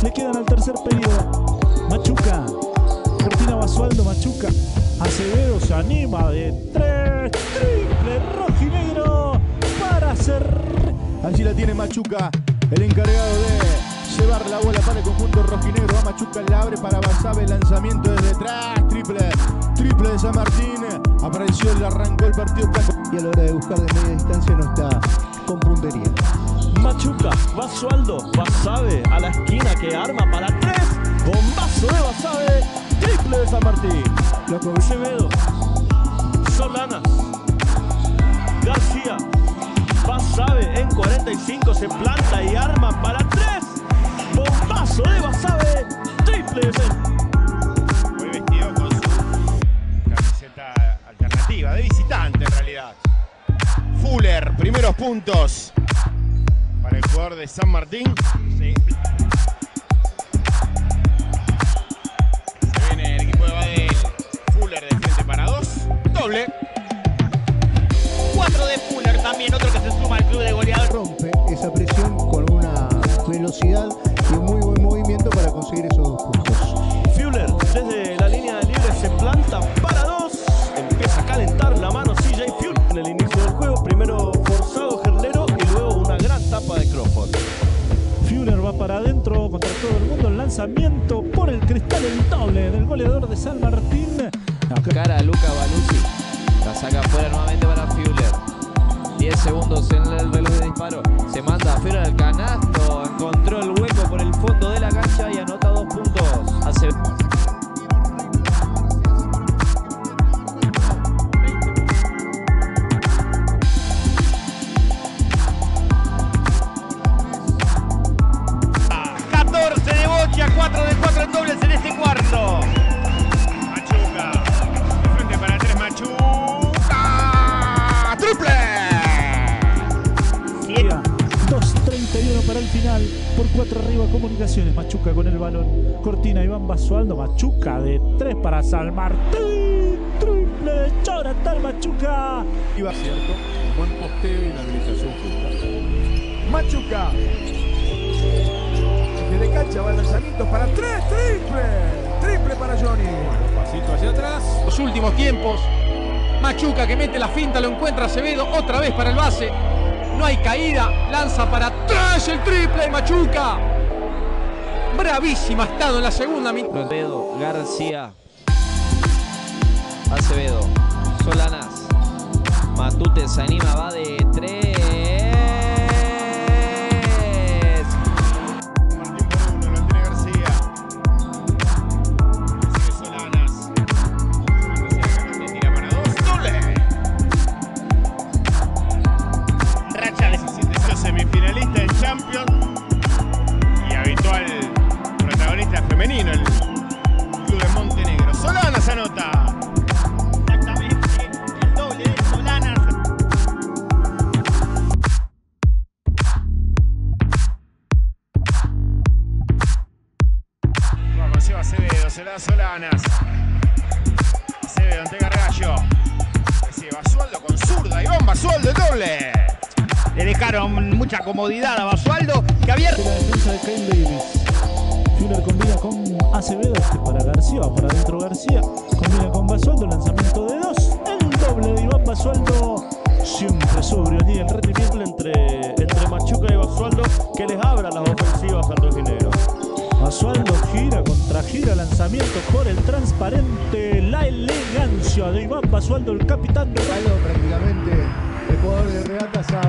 Le quedan al tercer pedido. Machuca. Cortina Basualdo, Machuca. Acevedo se anima de 3. Triple rojinegro para hacer. Allí la tiene Machuca, el encargado de llevar la bola para el conjunto rojinegro. Va Machuca, la abre para Basabe, lanzamiento desde atrás. Triple de San Martín. Apareció, le arrancó el partido. Y a la hora de buscar de media distancia no está con puntería. Machuca, Basualdo, Basabe a la esquina que arma para 3. Bombazo de Basabe, triple de San Martín. Acevedo, Solanas, García, Basabe en 45 se planta y arma para 3. Bombazo de Basabe, triple de San. Muy vestido con su camiseta alternativa, de visitante en realidad. Fuller, primeros puntos para el jugador de San Martín. Sí. Se viene el equipo de Badel. Fuller de frente para 2. Doble. 4 de Fuller también, otro que se suma al club de goleadores. Rompe esa presión con una velocidad y un muy buen movimiento para conseguir esos 2 puntos. Fuller desde la línea de libre se planta para 2. Empieza a calentar la mano CJ Fuller en el inicio del juego. Primero forzado Gerlero y luego una gran tapa de Crawford. Fuller va para adentro contra todo el mundo. El lanzamiento por el cristal, el doble del goleador de San Martín. Cara a Luca Baluzzi. La saca afuera nuevamente para Fuller. 10 segundos en el reloj de disparo. Se manda a Fuller al canasto. Encontró el hueco por el fondo de la cancha y anota 2 puntos. A 14 de Bocha, 4 de 4 en dobles en este cuarto. Machuca, de frente para 3. Machuca, triple. 2.31 para el final. Por 4 arriba Comunicaciones. Machuca con el balón. Cortina, Iván Basualdo. Machuca de 3 para San Martín. Triple de Jonathan Machuca. Iba cierto, buen posteo y una habilitación justa. Machuca. Desde cancha va el lanzamiento para 3. Triple para Johnny. Pasito hacia atrás. Los últimos tiempos. Machuca que mete la finta, lo encuentra Acevedo. Otra vez para el base. No hay caída. Lanza para atrás el triple de Machuca. Bravísima ha estado en la segunda mitad. Acevedo, García. Acevedo. Solanas. Matute se anima, va de 3. Martín por 1, lo tiene García. Recibe Solanas. García tira para 2. Doble. Racha de 17 semifinalista en Champions y habitual protagonista femenino, el club de Montenegro. Solanas anota. exactamente el doble de Solanas. Va con Seba Acevedo, se la da Solanas. Acevedo ante Gargallo. Recibe Basualdo con zurda. Iván Basualdo, doble. Le dejaron mucha comodidad a Basualdo, que había... La defensa de Kyle Davis. Fuller combina con Acevedo. Para García. Va para adentro García. Combina con Basualdo. Lanzamiento de 2. El doble de Iván Basualdo. Siempre sobrio allí el rendimiento Entre Machuca y Basualdo que les abra las ofensivas al rojinegro. Basualdo gira contra gira, lanzamiento por el transparente, la elegancia de Iván Basualdo, el capitán. Prácticamente el jugador de regatas a